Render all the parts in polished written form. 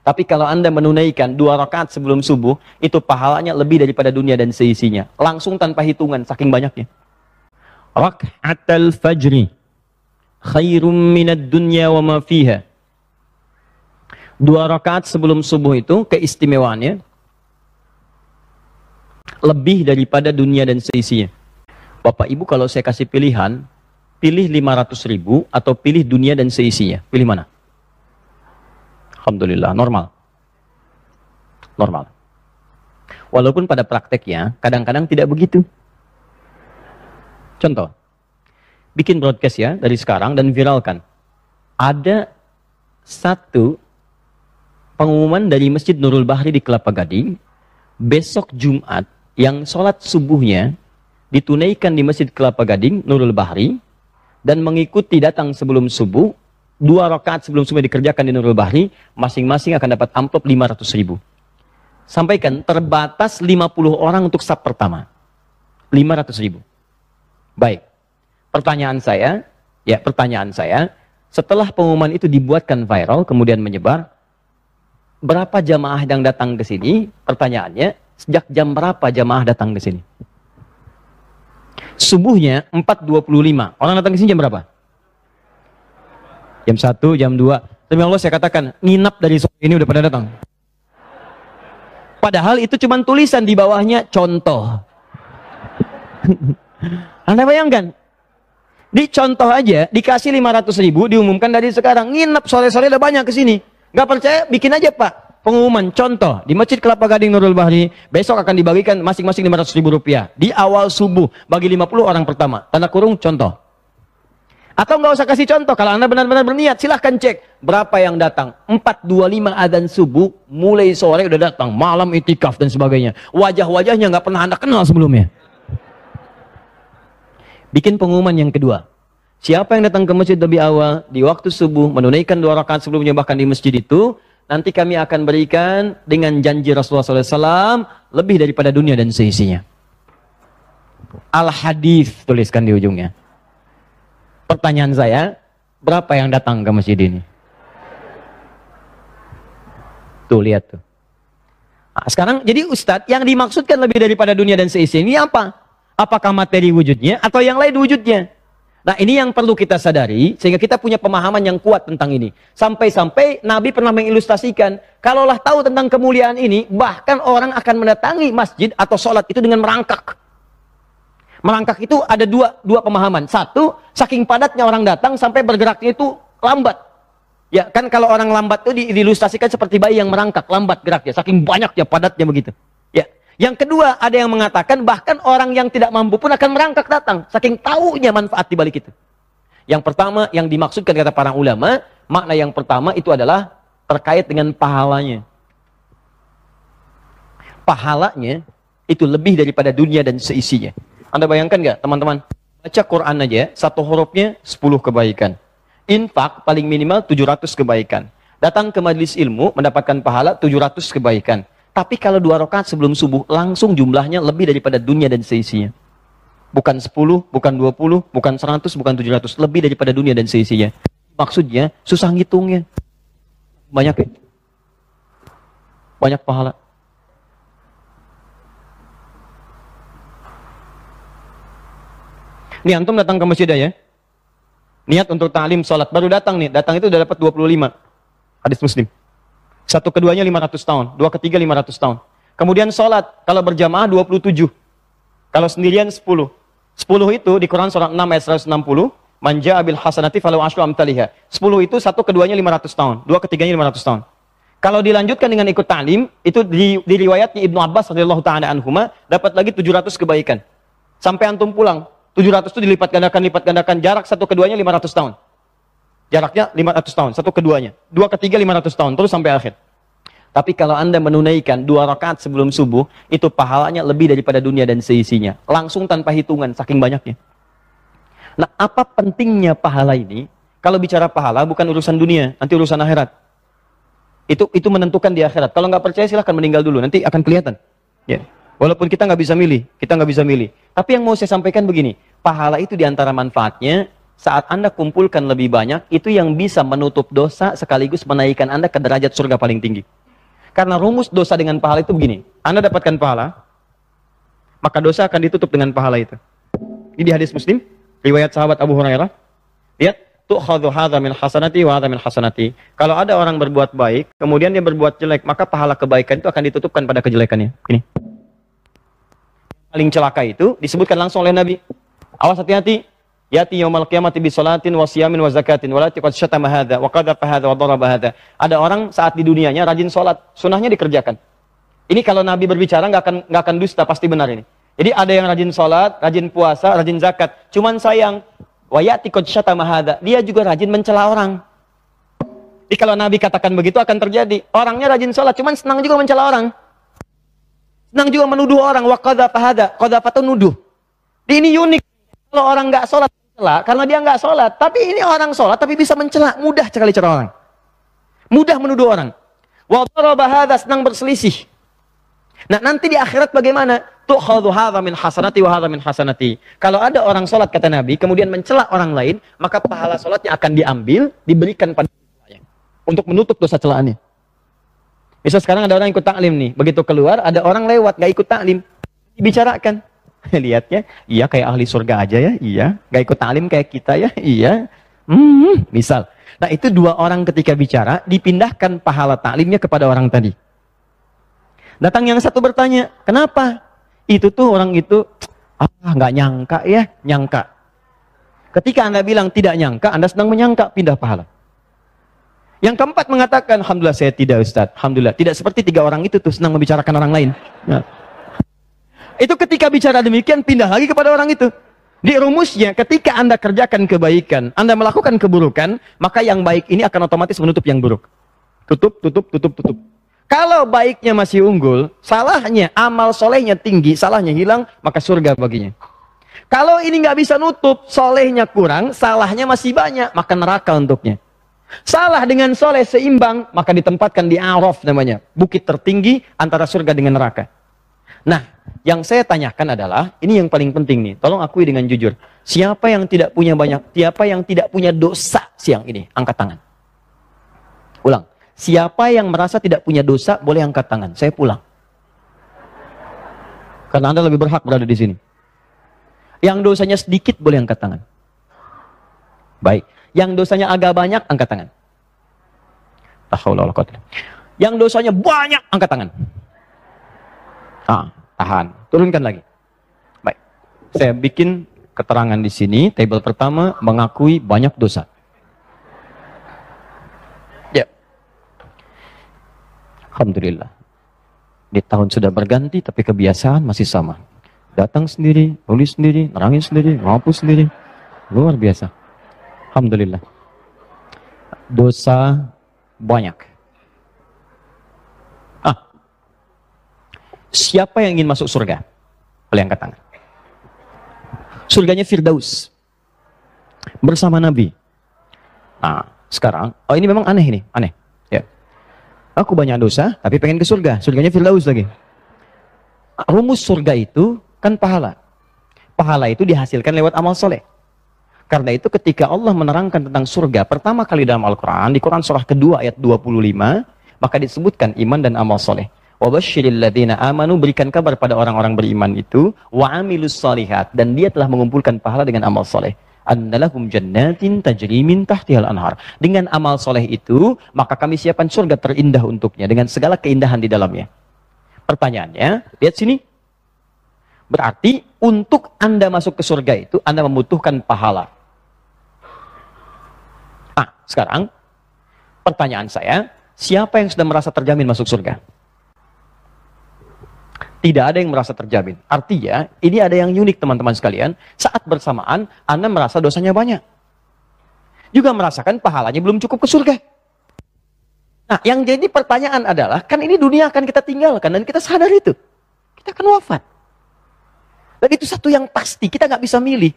Tapi kalau Anda menunaikan 2 rakaat sebelum subuh, itu pahalanya lebih daripada dunia dan seisinya. Langsung tanpa hitungan, saking banyaknya. Rak'atal fajri khairum minad dunya wa ma fiha. 2 rakaat sebelum subuh itu keistimewaannya lebih daripada dunia dan seisinya. Bapak Ibu, kalau saya kasih pilihan, pilih 500.000 atau pilih dunia dan seisinya, pilih mana? Alhamdulillah, normal. Normal. Walaupun pada prakteknya, kadang-kadang tidak begitu. Contoh, bikin broadcast ya, dari sekarang dan viralkan. Ada satu pengumuman dari Masjid Nurul Bahri di Kelapa Gading, besok Jumat, yang sholat subuhnya ditunaikan di Masjid Kelapa Gading, Nurul Bahri, dan mengikuti datang sebelum subuh, 2 rakaat sebelum subuh dikerjakan di Nurul Bahri, masing-masing akan dapat amplop 500.000. Sampaikan, terbatas 50 orang untuk sab pertama. 500.000. Baik. Pertanyaan saya, setelah pengumuman itu dibuatkan viral, kemudian menyebar, berapa jamaah yang datang ke sini? Pertanyaannya, sejak jam berapa jamaah datang ke sini? Subuhnya 4.25. Orang datang ke sini jam berapa? Jam 1, jam 2. Demi Allah saya katakan, nginap dari sore ini udah pada datang. Padahal itu cuma tulisan di bawahnya, contoh. Anda bayangkan? Di contoh aja, dikasih 500.000, diumumkan dari sekarang. Nginap sore-sore udah banyak ke sini. Nggak percaya, bikin aja Pak. Pengumuman, contoh. Di Masjid Kelapa Gading Nurul Bahri, besok akan dibagikan masing-masing 500.000 rupiah. Di awal subuh, bagi 50 orang pertama. Tanda kurung, contoh. Atau nggak usah kasih contoh, kalau Anda benar-benar berniat, silahkan cek berapa yang datang. 4.25 adzan subuh, mulai sore udah datang, malam itikaf dan sebagainya. Wajah-wajahnya nggak pernah Anda kenal sebelumnya. Bikin pengumuman yang kedua. Siapa yang datang ke masjid lebih awal, di waktu subuh, menunaikan 2 rakaat sebelumnya, bahkan di masjid itu, nanti kami akan berikan dengan janji Rasulullah SAW, lebih daripada dunia dan seisinya. Al-Hadith, tuliskan di ujungnya. Pertanyaan saya, berapa yang datang ke masjid ini? Tuh, lihat tuh. Nah, sekarang, jadi Ustadz, yang dimaksudkan lebih daripada dunia dan seisi ini apa? Apakah materi wujudnya atau yang lain wujudnya? Nah, ini yang perlu kita sadari, sehingga kita punya pemahaman yang kuat tentang ini. Sampai-sampai Nabi pernah mengilustrasikan, kalaulah tahu tentang kemuliaan ini, bahkan orang akan mendatangi masjid atau sholat itu dengan merangkak. Merangkak itu ada dua pemahaman. Satu, saking padatnya orang datang sampai bergeraknya itu lambat. Ya kan, kalau orang lambat itu diilustrasikan seperti bayi yang merangkak, lambat geraknya, saking banyaknya padatnya begitu. Ya. Yang kedua, ada yang mengatakan bahkan orang yang tidak mampu pun akan merangkak datang, saking tahunya manfaat di balik itu. Yang pertama yang dimaksudkan kata para ulama, makna yang pertama itu adalah terkait dengan pahalanya. Pahalanya itu lebih daripada dunia dan seisinya. Anda bayangkan nggak, teman-teman? Baca Quran aja, satu hurufnya 10 kebaikan. Infak paling minimal 700 kebaikan. Datang ke majelis ilmu mendapatkan pahala 700 kebaikan. Tapi kalau 2 rakaat sebelum subuh, langsung jumlahnya lebih daripada dunia dan seisinya. Bukan 10, bukan 20, bukan 100, bukan 700. Lebih daripada dunia dan seisinya. Maksudnya, susah ngitungnya. Banyak ya? Banyak pahala. Nih antum datang ke masjid ya. Niat untuk ta'lim sholat. Baru datang nih. Datang itu udah dapat 25. Hadis Muslim. Satu keduanya 500 tahun. Dua ketiga 500 tahun. Kemudian sholat. Kalau berjamaah 27. Kalau sendirian 10. 10 itu di Quran surah 6 ayat 160. Manja abil hasanati falau asyru amtaliha. 10 itu satu keduanya 500 tahun. Dua ketiganya 500 tahun. Kalau dilanjutkan dengan ikut ta'lim. Itu di riwayatnya Ibnu Abbas radhiyallahu ta'ala anhuma. Dapat lagi 700 kebaikan. Sampai antum pulang. 700 itu dilipat gandakan, jarak satu keduanya 500 tahun. Jaraknya 500 tahun, satu keduanya. Dua ketiga 500 tahun, terus sampai akhir. Tapi kalau Anda menunaikan 2 rakaat sebelum subuh, itu pahalanya lebih daripada dunia dan seisinya. Langsung tanpa hitungan, saking banyaknya. Nah, apa pentingnya pahala ini? Kalau bicara pahala, bukan urusan dunia, nanti urusan akhirat. Itu menentukan di akhirat. Kalau nggak percaya, silahkan meninggal dulu, nanti akan kelihatan. Ya. Walaupun kita nggak bisa milih, Tapi yang mau saya sampaikan begini, pahala itu diantara manfaatnya, saat Anda kumpulkan lebih banyak, itu yang bisa menutup dosa sekaligus menaikkan Anda ke derajat surga paling tinggi. Karena rumus dosa dengan pahala itu begini. Anda dapatkan pahala, maka dosa akan ditutup dengan pahala itu. Ini di hadis Muslim, riwayat sahabat Abu Hurairah. Lihat, tu'khadhu hadza min hasanati wa hadza min hasanati. Kalau ada orang berbuat baik, kemudian dia berbuat jelek, maka pahala kebaikan itu akan ditutupkan pada kejelekannya. Ini. Paling celaka itu disebutkan langsung oleh Nabi. Awas hati-hati. Yati yaumal qiyamati bi salatin wa siyamin wa zakatin wa la taqad syatama hadza wa qadhafa hadza wa daraba hadza. Ada orang saat di dunianya rajin salat, sunahnya dikerjakan. Ini kalau Nabi berbicara nggak akan dusta, pasti benar ini. Jadi ada yang rajin salat, rajin puasa, rajin zakat. Cuman sayang, wa yati qad syatama hadza, dia juga rajin mencela orang. Jadi kalau Nabi katakan begitu akan terjadi. Orangnya rajin salat, cuman senang juga mencela orang. Senang juga menuduh orang, wa qadhafa hadza, qadhafa itu nuduh. Ini unik. Kalau orang nggak sholat mencela, karena dia nggak sholat. Tapi ini orang sholat, tapi bisa mencela. Mudah sekali cara orang. Mudah menuduh orang. Wa daraba hadza, senang berselisih. Nah nanti di akhirat bagaimana? Tu'khadhu hadza min hasanati wa hadza min hasanati. Kalau ada orang sholat kata Nabi, kemudian mencela orang lain, maka pahala sholatnya akan diambil, diberikan pada dia untuk menutup dosa celaannya. Misal sekarang ada orang ikut taklim nih, begitu keluar ada orang lewat nggak ikut taklim, dibicarakan. Lihatnya, iya kayak ahli surga aja ya, iya. Gak ikut taklim kayak kita ya, iya. Misal. Nah itu dua orang ketika bicara, dipindahkan pahala taklimnya kepada orang tadi. Datang yang satu bertanya, kenapa? Itu tuh orang itu, nggak nyangka ya, nyangka. Ketika Anda bilang tidak nyangka, Anda sedang menyangka, pindah pahala. Yang keempat mengatakan, alhamdulillah saya tidak Ustaz, alhamdulillah. Tidak seperti tiga orang itu tuh senang membicarakan orang lain. Nah. Itu ketika bicara demikian, pindah lagi kepada orang itu. Di rumusnya, ketika Anda kerjakan kebaikan, Anda melakukan keburukan, maka yang baik ini akan otomatis menutup yang buruk. Tutup, tutup, tutup, tutup. Kalau baiknya masih unggul, salahnya, amal solehnya tinggi, salahnya hilang, maka surga baginya. Kalau ini nggak bisa nutup, solehnya kurang, salahnya masih banyak, maka neraka untuknya. Salah dengan soleh seimbang, maka ditempatkan di Araf namanya. Bukit tertinggi antara surga dengan neraka. Nah, yang saya tanyakan adalah, ini yang paling penting nih, tolong akui dengan jujur. Siapa yang tidak punya dosa siang ini? Angkat tangan. Ulang. Siapa yang merasa tidak punya dosa, boleh angkat tangan. Saya pulang. Karena Anda lebih berhak berada di sini. Yang dosanya sedikit, boleh angkat tangan. Baik. Yang dosanya agak banyak, angkat tangan. Yang dosanya banyak, angkat tangan. Tahan, turunkan lagi. Baik, saya bikin keterangan di sini. Tabel pertama mengakui banyak dosa. Ya, alhamdulillah. Di tahun sudah berganti, tapi kebiasaan masih sama. Datang sendiri, tulis sendiri, nerangin sendiri, ngapus sendiri. Luar biasa. Alhamdulillah. Dosa banyak. Siapa yang ingin masuk surga? Boleh angkat tangan. Surganya Firdaus. Bersama Nabi. Nah, sekarang, ini memang aneh ini, aneh. Ya. Aku banyak dosa, tapi pengen ke surga. Surganya Firdaus lagi. Rumus surga itu kan pahala. Pahala itu dihasilkan lewat amal soleh. Karena itu ketika Allah menerangkan tentang surga, pertama kali dalam Al-Quran, di Quran surah kedua ayat 25, maka disebutkan iman dan amal soleh. Wabashiril ladzina amanu, berikan kabar pada orang-orang beriman itu, wa amilus shalihat, dan dia telah mengumpulkan pahala dengan amal soleh. Annalahum jannatin tajri min tahtihal anhar. Dengan amal soleh itu, maka kami siapkan surga terindah untuknya dengan segala keindahan di dalamnya. Pertanyaannya, lihat sini. Berarti untuk Anda masuk ke surga itu, Anda membutuhkan pahala. Sekarang pertanyaan saya, siapa yang sudah merasa terjamin masuk surga? Tidak ada yang merasa terjamin. Artinya, ini ada yang unik teman-teman sekalian. Saat bersamaan, Anda merasa dosanya banyak. Juga merasakan pahalanya belum cukup ke surga. Nah, yang jadi pertanyaan adalah, kan ini dunia akan kita tinggalkan, dan kita sadar itu. Kita akan wafat. Dan itu satu yang pasti, kita nggak bisa milih.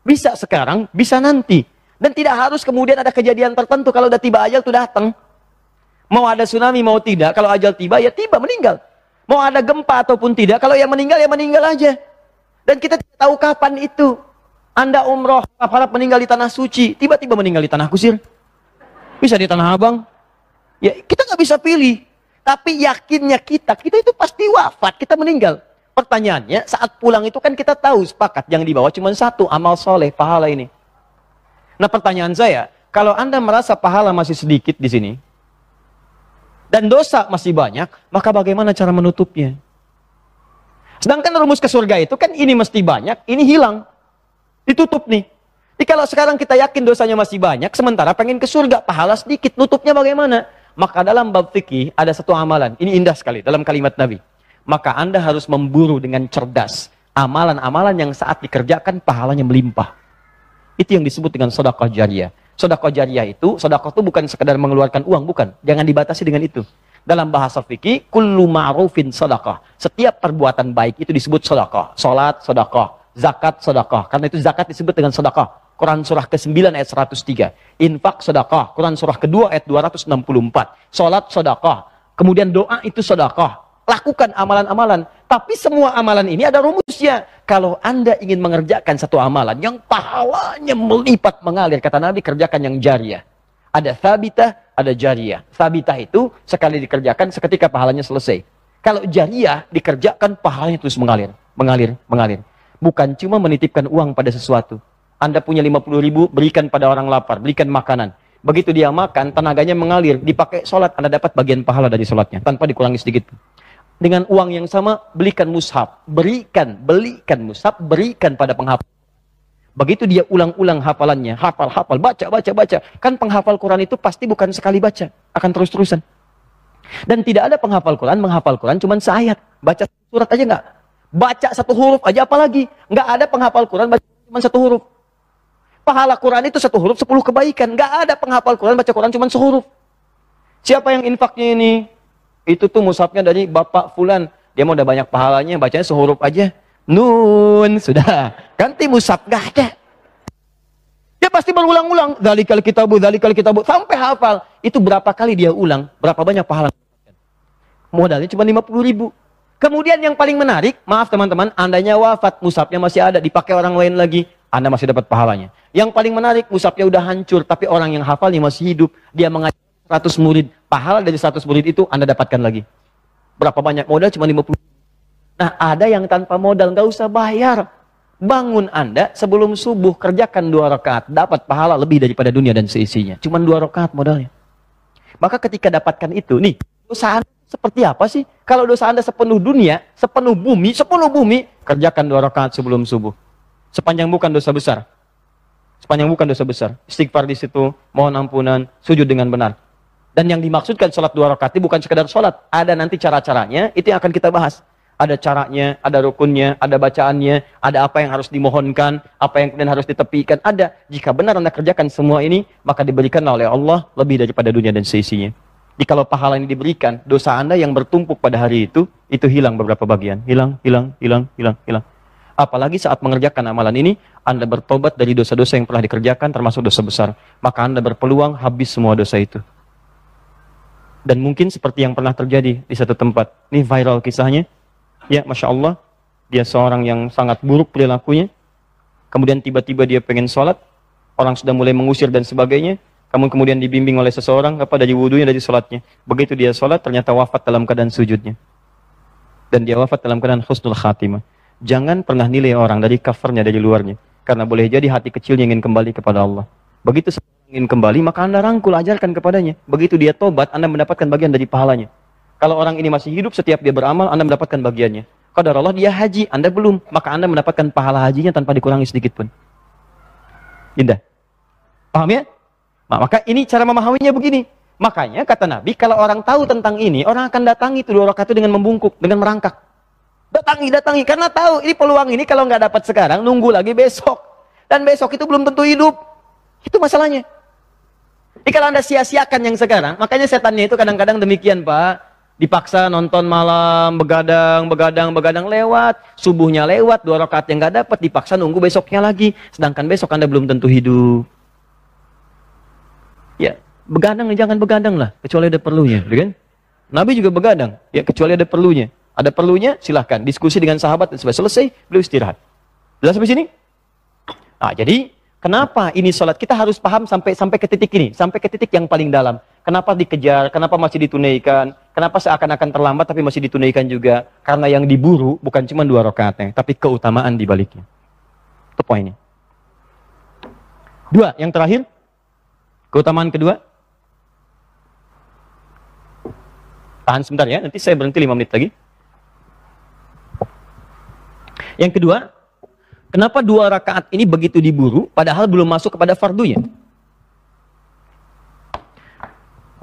Bisa sekarang, bisa nanti. Dan tidak harus kemudian ada kejadian tertentu, kalau udah tiba ajal itu datang. Mau ada tsunami, mau tidak, kalau ajal tiba, ya tiba, meninggal. Mau ada gempa ataupun tidak, kalau yang meninggal, ya meninggal aja. Dan kita tidak tahu kapan itu. Anda umroh, harap meninggal di tanah suci, tiba-tiba meninggal di tanah kusir. Bisa di tanah abang. Ya, kita nggak bisa pilih. Tapi yakinnya kita itu pasti wafat, kita meninggal. Pertanyaannya, saat pulang itu kan kita tahu sepakat yang dibawa cuma satu, amal soleh, pahala ini. Nah pertanyaan saya, kalau Anda merasa pahala masih sedikit di sini, dan dosa masih banyak, maka bagaimana cara menutupnya? Sedangkan rumus ke surga itu kan ini mesti banyak, ini hilang. Ditutup nih. Jadi kalau sekarang kita yakin dosanya masih banyak, sementara pengen ke surga, pahala sedikit, nutupnya bagaimana? Maka dalam bab fikih ada satu amalan, ini indah sekali dalam kalimat Nabi. Maka Anda harus memburu dengan cerdas amalan-amalan yang saat dikerjakan pahalanya melimpah. Itu yang disebut dengan sedekah jariyah. Sedekah jariyah itu, sedekah itu bukan sekedar mengeluarkan uang, bukan. Jangan dibatasi dengan itu. Dalam bahasa fikih, kullu ma'rufin sedekah. Setiap perbuatan baik itu disebut sedekah. Salat sedekah, zakat sedekah. Karena itu zakat disebut dengan sedekah. Quran surah ke-9 ayat 103. Infak sedekah. Quran surah ke-2 ayat 264. Salat sedekah. Kemudian doa itu sedekah. Lakukan amalan-amalan. Tapi semua amalan ini ada rumusnya. Kalau Anda ingin mengerjakan satu amalan yang pahalanya melipat mengalir, kata Nabi, kerjakan yang jariyah. Ada thabitah, ada jariyah. Thabitah itu sekali dikerjakan seketika pahalanya selesai. Kalau jariyah dikerjakan pahalanya terus mengalir. Mengalir, mengalir. Bukan cuma menitipkan uang pada sesuatu. Anda punya 50.000, berikan pada orang lapar, berikan makanan. Begitu dia makan, tenaganya mengalir, dipakai sholat, Anda dapat bagian pahala dari sholatnya, tanpa dikurangi sedikit. Dengan uang yang sama, belikan mushaf. Belikan mushaf, berikan pada penghafal. Begitu dia ulang-ulang hafalannya, hafal, baca. Kan penghafal Quran itu pasti bukan sekali baca, akan terus-terusan. Dan tidak ada penghafal Quran, menghafal Quran cuma seayat. Baca surat aja enggak. Baca satu huruf aja apalagi. Enggak ada penghafal Quran, baca cuma satu huruf. Pahala Quran itu satu huruf, 10 kebaikan. Enggak ada penghafal Quran, baca Quran cuma sehuruf. Siapa yang infaknya ini? Itu tuh mushafnya dari Bapak Fulan. Dia mau udah banyak pahalanya, bacanya sehuruf aja. Nun, sudah. Ganti mushaf, gak ada. Dia pasti berulang-ulang. Dzalikal kitabu, sampai hafal. Itu berapa kali dia ulang, berapa banyak pahala. Modalnya cuma 50.000. Kemudian yang paling menarik, maaf teman-teman, andainya wafat, mushafnya masih ada, dipakai orang lain lagi, Anda masih dapat pahalanya. Yang paling menarik, mushafnya udah hancur, tapi orang yang hafalnya masih hidup, dia mengajar 100 murid, pahala dari 100 murid itu Anda dapatkan lagi. Berapa banyak modal? Cuma 50. Nah, ada yang tanpa modal, nggak usah bayar. Bangun Anda sebelum subuh, kerjakan 2 rakaat, dapat pahala lebih daripada dunia dan seisinya. Cuma 2 rakaat modalnya. Maka ketika dapatkan itu, nih, dosa Anda seperti apa sih? Kalau dosa Anda sepenuh dunia, sepenuh bumi, kerjakan 2 rakaat sebelum subuh. Sepanjang bukan dosa besar. Istighfar di situ, mohon ampunan, sujud dengan benar. Dan yang dimaksudkan sholat 2 rakaat itu bukan sekedar sholat. Ada nanti cara-caranya, itu yang akan kita bahas. Ada caranya, ada rukunnya, ada bacaannya, ada apa yang harus dimohonkan, apa yang kemudian harus ditepikan. Ada. Jika benar Anda kerjakan semua ini, maka diberikanlah oleh Allah lebih daripada dunia dan seisinya. Jadi kalau pahala ini diberikan, dosa Anda yang bertumpuk pada hari itu hilang beberapa bagian. Hilang. Apalagi saat mengerjakan amalan ini, Anda bertobat dari dosa-dosa yang pernah dikerjakan, termasuk dosa besar. Maka Anda berpeluang habis semua dosa itu. Dan mungkin seperti yang pernah terjadi di satu tempat. Ini viral kisahnya. Ya, Masya Allah. Dia seorang yang sangat buruk perilakunya. Kemudian tiba-tiba dia pengen sholat. Orang sudah mulai mengusir dan sebagainya. Kemudian dibimbing oleh seseorang. Apa dari wudunya, dari sholatnya. Begitu dia sholat, ternyata wafat dalam keadaan sujudnya. Dan dia wafat dalam keadaan husnul khatimah. Jangan pernah nilai orang dari covernya, dari luarnya. Karena boleh jadi hati kecilnya ingin kembali kepada Allah. Begitu ingin kembali, maka Anda rangkul, ajarkan kepadanya. Begitu dia tobat, Anda mendapatkan bagian dari pahalanya. Kalau orang ini masih hidup, setiap dia beramal, Anda mendapatkan bagiannya. Qadar Allah dia haji, Anda belum, maka Anda mendapatkan pahala hajinya tanpa dikurangi sedikit pun. Indah. Paham ya? Nah, maka ini cara memahaminya begini. Makanya kata Nabi, kalau orang tahu tentang ini, orang akan datangi itu 2 rakaat itu dengan membungkuk, dengan merangkak. Datangi, karena tahu ini peluang ini kalau nggak dapat sekarang, nunggu lagi besok. Dan besok itu belum tentu hidup. Itu masalahnya. Jadi kalau Anda sia-siakan yang sekarang, makanya setannya itu kadang-kadang demikian, Pak. Dipaksa nonton malam, begadang lewat, subuhnya lewat, 2 rakaat yang nggak dapat, dipaksa nunggu besoknya lagi. Sedangkan besok Anda belum tentu hidup. Ya, begadang jangan begadang lah, kecuali ada perlunya, kan? Nabi juga begadang, ya kecuali ada perlunya. Ada perlunya, silahkan diskusi dengan sahabat dan selesai, beliau istirahat. Jelas sampai sini? Nah, jadi kenapa ini sholat? Kita harus paham sampai ke titik ini, sampai ke titik yang paling dalam. Kenapa dikejar? Kenapa masih ditunaikan? Kenapa seakan-akan terlambat tapi masih ditunaikan juga? Karena yang diburu bukan cuma 2 rakaatnya, tapi keutamaan di baliknya. Itu poinnya. 2, yang terakhir. Keutamaan kedua. Tahan sebentar ya, nanti saya berhenti 5 menit lagi. Yang kedua, kenapa 2 rakaat ini begitu diburu, padahal belum masuk kepada fardunya?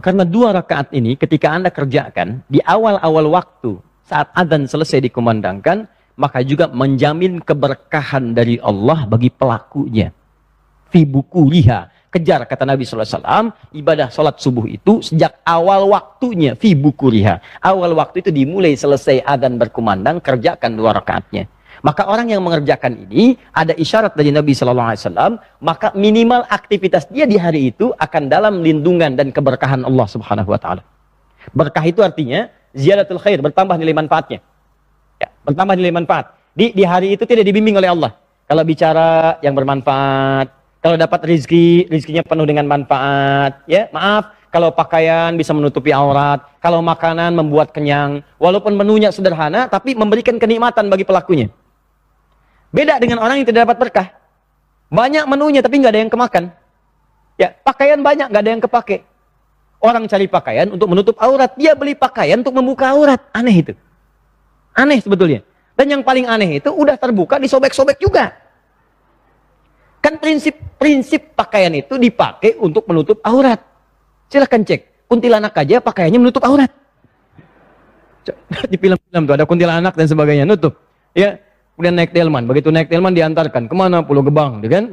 Karena 2 rakaat ini ketika Anda kerjakan di awal-awal waktu saat adzan selesai dikumandangkan, maka juga menjamin keberkahan dari Allah bagi pelakunya. Fi bukuriha. Kejar kata Nabi SAW, ibadah sholat subuh itu sejak awal waktunya. Fi bukuriha. Awal waktu itu dimulai selesai adzan berkumandang, kerjakan 2 rakaatnya. Maka orang yang mengerjakan ini, ada isyarat dari Nabi SAW, maka minimal aktivitas dia di hari itu akan dalam lindungan dan keberkahan Allah Subhanahu Wa Taala. Berkah itu artinya ziyadatul khair, bertambah nilai manfaatnya. Ya, bertambah nilai manfaat. Di hari itu tidak dibimbing oleh Allah. Kalau bicara yang bermanfaat, kalau dapat rizkinya penuh dengan manfaat. Ya, maaf, kalau pakaian bisa menutupi aurat, kalau makanan membuat kenyang, walaupun menunya sederhana, tapi memberikan kenikmatan bagi pelakunya. Beda dengan orang yang tidak dapat berkah. Banyak menunya tapi nggak ada yang kemakan. Ya, pakaian banyak nggak ada yang kepake. Orang cari pakaian untuk menutup aurat, dia beli pakaian untuk membuka aurat. Aneh itu. Aneh sebetulnya. Dan yang paling aneh itu udah terbuka disobek-sobek juga. Kan prinsip pakaian itu dipakai untuk menutup aurat. Silahkan cek. Kuntilanak aja pakaiannya menutup aurat. Di film-film tuh ada kuntilanak dan sebagainya nutup. Ya. Kemudian naik delman, begitu naik delman diantarkan kemana? Pulau Gebang, kan?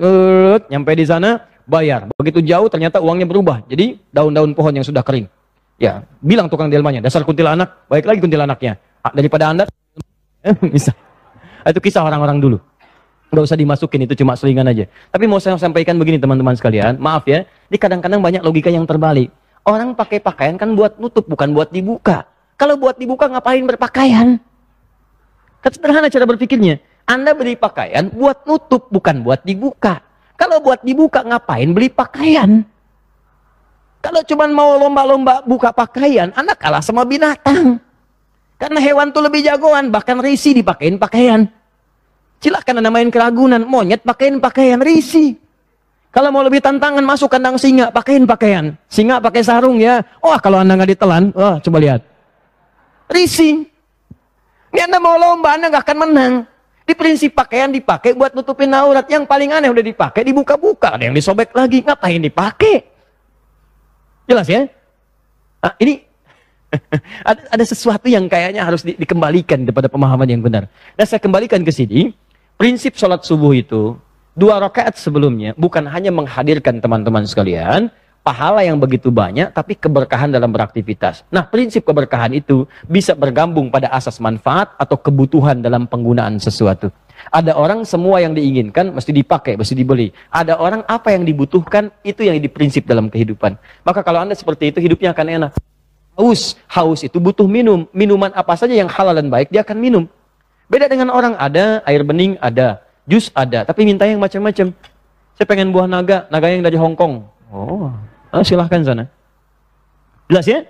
Nyampe di sana bayar. Begitu jauh ternyata uangnya berubah, jadi daun-daun pohon yang sudah kering. Ya, bilang tukang delmannya, dasar kuntilanak, baik lagi kuntilanaknya. Daripada Anda, bisa. Itu kisah orang-orang dulu. Nggak usah dimasukin, itu cuma selingan aja. Tapi mau saya sampaikan begini teman-teman sekalian, maaf ya, di kadang-kadang banyak logika yang terbalik. Orang pakai pakaian kan buat nutup, bukan buat dibuka. Kalau buat dibuka ngapain berpakaian? Kan sederhana cara berpikirnya. Anda beli pakaian buat nutup, bukan buat dibuka. Kalau buat dibuka, ngapain beli pakaian? Kalau cuma mau lomba-lomba buka pakaian, Anda kalah sama binatang. Karena hewan tuh lebih jagoan, bahkan risi dipakein pakaian. Silahkan Anda main keragunan, monyet pakein pakaian, risi. Kalau mau lebih tantangan, masuk kandang singa, pakein pakaian. Singa pakai sarung ya. Oh, kalau Anda nggak ditelan, coba lihat. Risi. Ini Anda mau lomba, Anda nggak akan menang. Di prinsip pakaian dipakai buat nutupin aurat. Yang paling aneh udah dipakai, dibuka-buka. Ada yang disobek lagi, ngapain dipakai? Jelas ya? Nah, ini ada sesuatu yang kayaknya harus dikembalikan kepada pemahaman yang benar. Nah, saya kembalikan ke sini. Prinsip sholat subuh itu, 2 rakaat sebelumnya, bukan hanya menghadirkan teman-teman sekalian, pahala yang begitu banyak, tapi keberkahan dalam beraktivitas. Nah, prinsip keberkahan itu bisa bergabung pada asas manfaat atau kebutuhan dalam penggunaan sesuatu. Ada orang semua yang diinginkan mesti dipakai, mesti dibeli. Ada orang apa yang dibutuhkan, itu yang diprinsip dalam kehidupan. Maka kalau Anda seperti itu, hidupnya akan enak. Haus itu butuh minum. Minuman apa saja yang halal dan baik, dia akan minum. Beda dengan orang, ada air bening, ada jus, ada, tapi minta yang macam-macam. Saya pengen buah naga yang dari Hong Kong. Oh, silahkan sana. Jelas ya?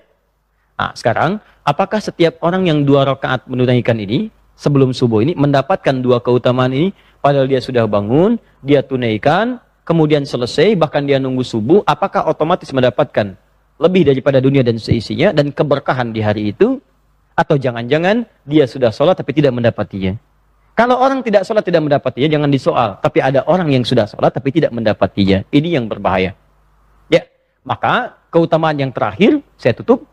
Nah, sekarang, apakah setiap orang yang 2 rakaat menunaikan ini, sebelum subuh ini, mendapatkan 2 keutamaan ini, padahal dia sudah bangun, dia tunaikan, kemudian selesai, bahkan dia nunggu subuh, apakah otomatis mendapatkan lebih daripada dunia dan seisinya, dan keberkahan di hari itu? Atau jangan-jangan dia sudah sholat tapi tidak mendapatinya? Kalau orang tidak sholat tidak mendapatinya, jangan disoal. Tapi ada orang yang sudah sholat tapi tidak mendapatinya. Ini yang berbahaya. Maka keutamaan yang terakhir, saya tutup,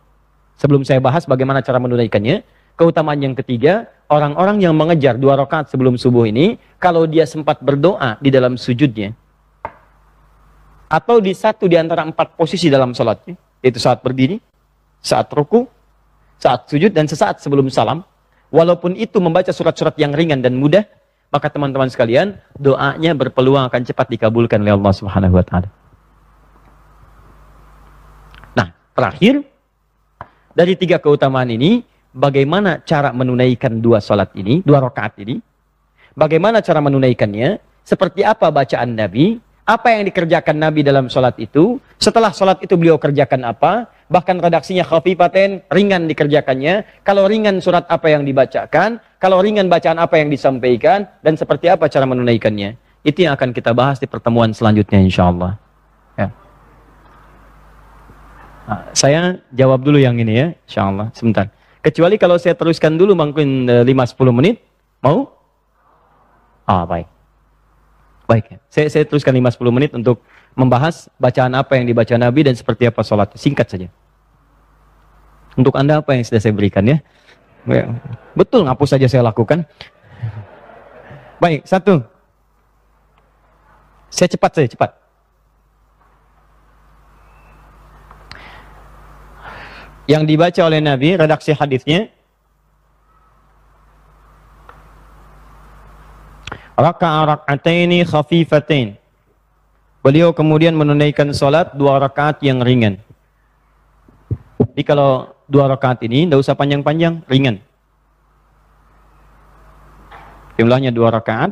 sebelum saya bahas bagaimana cara menunaikannya. Keutamaan yang ketiga, orang-orang yang mengejar 2 rakaat sebelum subuh ini, kalau dia sempat berdoa di dalam sujudnya, atau di satu di antara 4 posisi dalam sholatnya, yaitu saat berdiri, saat ruku, saat sujud, dan sesaat sebelum salam, walaupun itu membaca surat-surat yang ringan dan mudah, maka teman-teman sekalian, doanya berpeluang akan cepat dikabulkan oleh Allah Subhanahu Wa Taala. Terakhir, dari 3 keutamaan ini, bagaimana cara menunaikan 2 sholat ini, 2 rakaat ini, bagaimana cara menunaikannya, seperti apa bacaan Nabi, apa yang dikerjakan Nabi dalam sholat itu, setelah sholat itu beliau kerjakan apa, Bahkan redaksinya khafifatain, ringan dikerjakannya. Kalau ringan surat apa yang dibacakan, kalau ringan bacaan apa yang disampaikan, dan seperti apa cara menunaikannya. Itu yang akan kita bahas di pertemuan selanjutnya insyaallah. Ya. Nah, saya jawab dulu yang ini ya, insyaallah. Sebentar. Kecuali kalau saya teruskan dulu mungkin 5-10 menit, mau? Baik. Baik ya. Saya teruskan 5-10 menit untuk membahas bacaan apa yang dibaca Nabi dan seperti apa sholat. Singkat saja. Untuk Anda apa yang sudah saya berikan ya. Betul, ngapus saja saya lakukan. Baik, satu. Saya cepat. Yang dibaca oleh Nabi, redaksi hadisnya. Raka'ataini khafifatain. Beliau kemudian menunaikan sholat 2 rakaat yang ringan. Jadi kalau 2 rakaat ini tidak usah panjang-panjang, ringan. Jumlahnya 2 rakaat.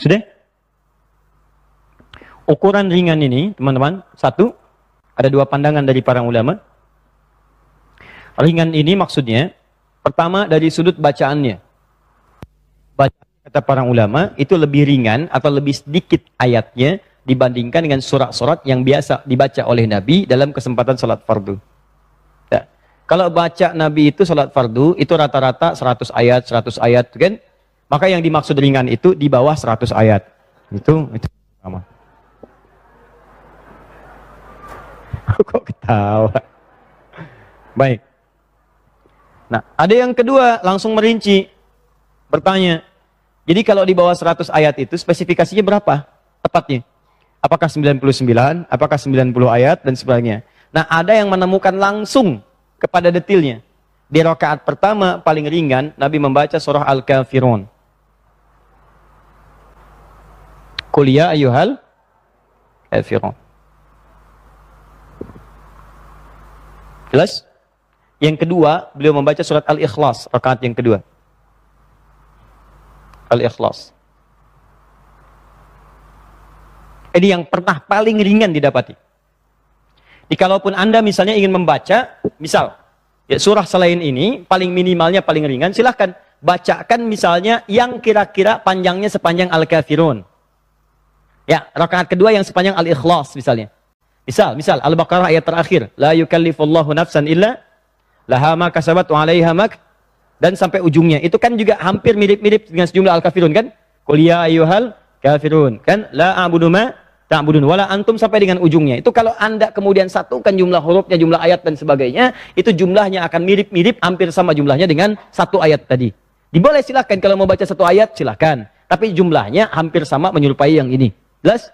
Sudah? Ukuran ringan ini, teman-teman, satu, ada 2 pandangan dari para ulama. Ringan ini maksudnya, pertama dari sudut bacaannya. Bacaan kata para ulama itu lebih ringan atau lebih sedikit ayatnya dibandingkan dengan surat-surat yang biasa dibaca oleh Nabi dalam kesempatan salat fardu. Ya. Kalau baca Nabi itu salat fardu itu rata-rata 100 ayat kan? Maka yang dimaksud ringan itu di bawah 100 ayat. Itu sama. Kok ketawa? Baik. Nah, ada yang kedua langsung merinci. Bertanya, jadi kalau di bawah 100 ayat itu spesifikasinya berapa tepatnya? Apakah 99, apakah 90 ayat, dan sebagainya. Nah, ada yang menemukan langsung kepada detailnya. Di rakaat pertama, paling ringan, Nabi membaca surah Al-Kafirun. Qul ya ayyuhal kafirun. Jelas? Yang kedua, beliau membaca surat Al-Ikhlas, rakaat yang kedua. Al-Ikhlas. Ini yang pernah paling ringan didapati. Jadi kalaupun Anda misalnya ingin membaca, misal, ya, surah selain ini, paling minimalnya paling ringan, silahkan bacakan misalnya yang kira-kira panjangnya sepanjang Al-Kafirun. Ya, rakaat kedua yang sepanjang Al-Ikhlas misalnya. Misal Al-Baqarah ayat terakhir, la yukallifullahu nafsan illa laha ma kasabat wa 'alaiha mak, dan sampai ujungnya. Itu kan juga hampir mirip-mirip dengan sejumlah Al-Kafirun kan? Qul ya ayyuhal kafirun kan? La a'budu ma ta'budun wala antum, sampai dengan ujungnya. Itu kalau Anda kemudian satukan jumlah hurufnya, jumlah ayat dan sebagainya, itu jumlahnya akan mirip-mirip, hampir sama jumlahnya dengan satu ayat tadi. Diboleh silahkan kalau mau baca satu ayat silahkan, tapi jumlahnya hampir sama menyerupai yang ini. Jelas?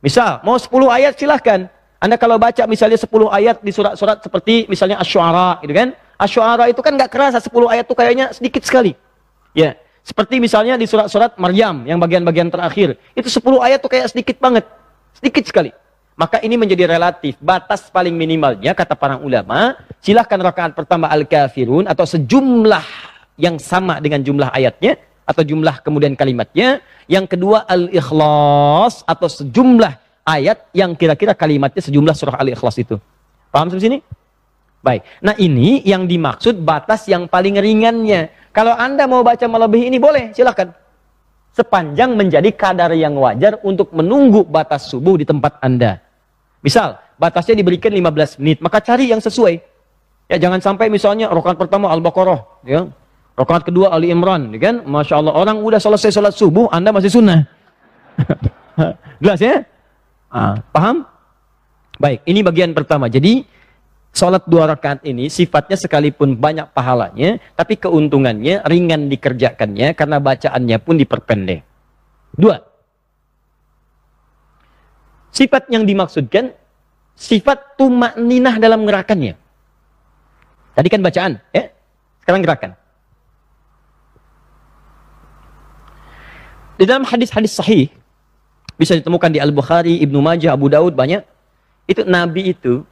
Misal mau 10 ayat silahkan. Anda kalau baca misalnya 10 ayat di surat-surat seperti misalnya Asy-Syu'ara gitu kan. Asy-Syu'ara itu kan nggak kerasa 10 ayat itu kayaknya sedikit sekali. Ya, seperti misalnya di surat-surat Maryam yang bagian-bagian terakhir. Itu 10 ayat itu kayak sedikit banget. Sedikit sekali. Maka ini menjadi relatif. Batas paling minimalnya kata para ulama, silahkan rakaat pertama Al-Kafirun atau sejumlah yang sama dengan jumlah ayatnya atau jumlah kemudian kalimatnya. Yang kedua Al-Ikhlas atau sejumlah ayat yang kira-kira kalimatnya sejumlah surah Al-Ikhlas itu. Paham sampai sini? Baik. Nah, ini yang dimaksud batas yang paling ringannya. Kalau Anda mau baca melebihi ini boleh, silakan. Sepanjang menjadi kadar yang wajar untuk menunggu batas subuh di tempat Anda. Misal, batasnya diberikan 15 menit, maka cari yang sesuai. Ya, jangan sampai misalnya rakaat pertama Al-Baqarah, ya. Rakaat kedua Ali Imran, ya kan? Masya Allah, orang udah selesai sholat subuh, Anda masih sunnah. Jelas ya? Paham? Baik, ini bagian pertama. Jadi, sholat 2 rakaat ini sifatnya sekalipun banyak pahalanya, tapi keuntungannya ringan dikerjakannya karena bacaannya pun diperpendek. 2. Sifat yang dimaksudkan, sifat tuma'ninah dalam gerakannya. Tadi kan bacaan, ya? Sekarang gerakan. Di dalam hadis-hadis sahih, bisa ditemukan di Al-Bukhari, Ibnu Majah, Abu Daud, banyak. Itu Nabi itu,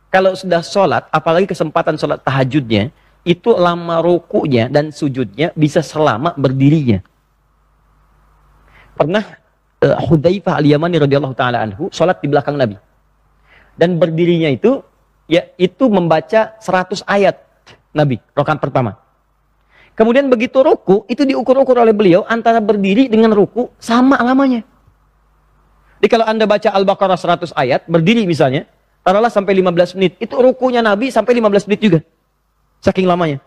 kalau sudah sholat, apalagi kesempatan sholat tahajudnya, itu lama rukunya dan sujudnya bisa selama berdirinya. Pernah Hudzaifah al-Yamani radhiyallahu taala anhu salat di belakang Nabi. Dan berdirinya itu yaitu membaca 100 ayat Nabi rakaat pertama. Kemudian begitu ruku itu diukur-ukur oleh beliau antara berdiri dengan ruku sama lamanya. Jadi kalau Anda baca Al-Baqarah 100 ayat berdiri misalnya, taruhlah sampai 15 menit, itu rukunya Nabi sampai 15 menit juga. Saking lamanya.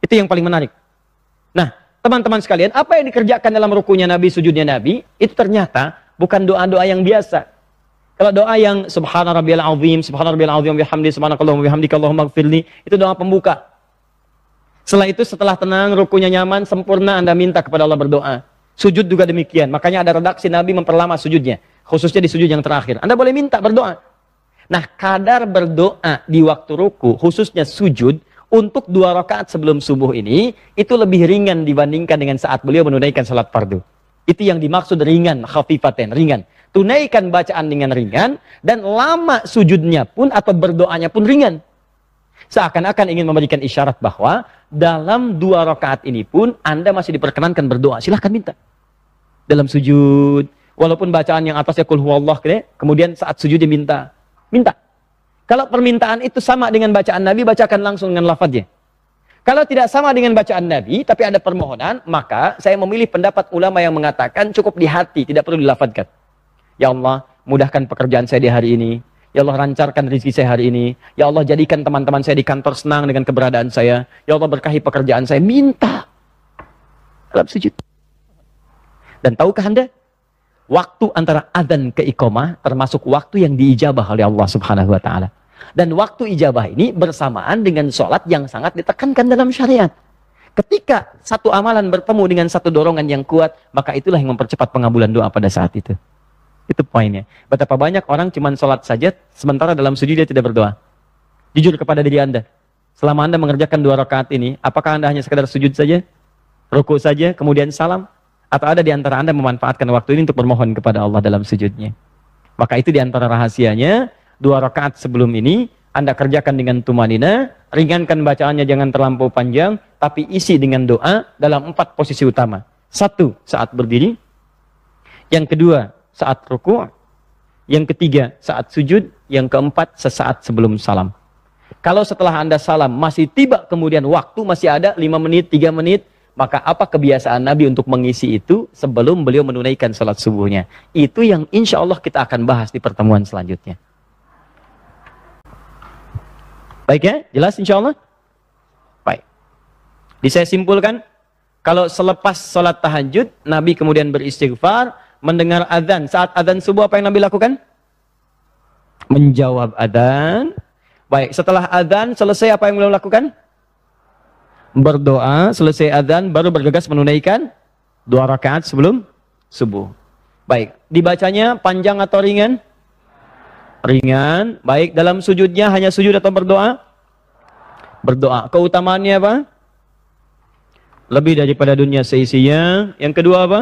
Itu yang paling menarik. Nah, teman-teman sekalian, apa yang dikerjakan dalam rukunya Nabi, sujudnya Nabi, itu ternyata bukan doa-doa yang biasa. Kalau doa yang subhana rabbiyal azim, subhana rabbiyal azim wa bihamdi, subhanakallahumma wa bihamdika allahumma ighfirli, itu doa pembuka. Setelah itu, setelah tenang, rukunya nyaman, sempurna, Anda minta kepada Allah berdoa. Sujud juga demikian. Makanya ada redaksi Nabi memperlama sujudnya. Khususnya di sujud yang terakhir. Anda boleh minta berdoa. Nah, kadar berdoa di waktu ruku, khususnya sujud, untuk 2 rakaat sebelum subuh ini, itu lebih ringan dibandingkan dengan saat beliau menunaikan salat fardu. Itu yang dimaksud ringan, khafifaten, ringan. Tunaikan bacaan dengan ringan, dan lama sujudnya pun atau berdoanya pun ringan. Seakan-akan ingin memberikan isyarat bahwa dalam 2 rakaat ini pun Anda masih diperkenankan berdoa. Silahkan minta. Dalam sujud, walaupun bacaan yang atasnya qul huwallah, kemudian saat sujud diminta. Minta. Kalau permintaan itu sama dengan bacaan Nabi, bacakan langsung dengan lafadznya. Kalau tidak sama dengan bacaan Nabi, tapi ada permohonan, maka saya memilih pendapat ulama yang mengatakan cukup di hati, tidak perlu dilafadzkan. Ya Allah, mudahkan pekerjaan saya di hari ini. Ya Allah, lancarkan rezeki saya hari ini. Ya Allah, jadikan teman-teman saya di kantor senang dengan keberadaan saya. Ya Allah, berkahi pekerjaan saya. Minta. Dalam sujud. Dan tahukah Anda? Waktu antara adzan ke iqamah termasuk waktu yang diijabah oleh Allah Subhanahu wa taala. Dan waktu ijabah ini bersamaan dengan sholat yang sangat ditekankan dalam syariat. Ketika satu amalan bertemu dengan satu dorongan yang kuat, maka itulah yang mempercepat pengabulan doa pada saat itu. Itu poinnya. Betapa banyak orang cuma sholat saja, sementara dalam sujud dia tidak berdoa. Jujur kepada diri Anda. Selama Anda mengerjakan 2 rakaat ini, apakah Anda hanya sekedar sujud saja? Ruku saja, kemudian salam? Atau ada di antara Anda memanfaatkan waktu ini untuk bermohon kepada Allah dalam sujudnya? Maka itu di antara rahasianya, 2 rakaat sebelum ini, Anda kerjakan dengan tumanina, ringankan bacaannya jangan terlampau panjang, tapi isi dengan doa dalam 4 posisi utama. 1, saat berdiri. Yang kedua, saat ruku'. Yang ketiga, saat sujud. Yang keempat, sesaat sebelum salam. Kalau setelah Anda salam, masih tiba kemudian waktu masih ada 5 menit, 3 menit, maka apa kebiasaan Nabi untuk mengisi itu sebelum beliau menunaikan salat subuhnya? Itu yang insya Allah kita akan bahas di pertemuan selanjutnya. Baik ya? Jelas insya Allah? Baik. Jadi saya simpulkan, kalau selepas salat tahajud, Nabi kemudian beristighfar, mendengar adzan. Saat adzan subuh apa yang Nabi lakukan? Menjawab adzan. Baik, setelah adzan selesai apa yang beliau lakukan? Berdoa, selesai adzan baru bergegas menunaikan 2 rakaat sebelum subuh. Baik, dibacanya panjang atau ringan? Ringan. Baik, dalam sujudnya hanya sujud atau berdoa? Berdoa. Keutamaannya apa? Lebih daripada dunia seisinya. Yang kedua apa?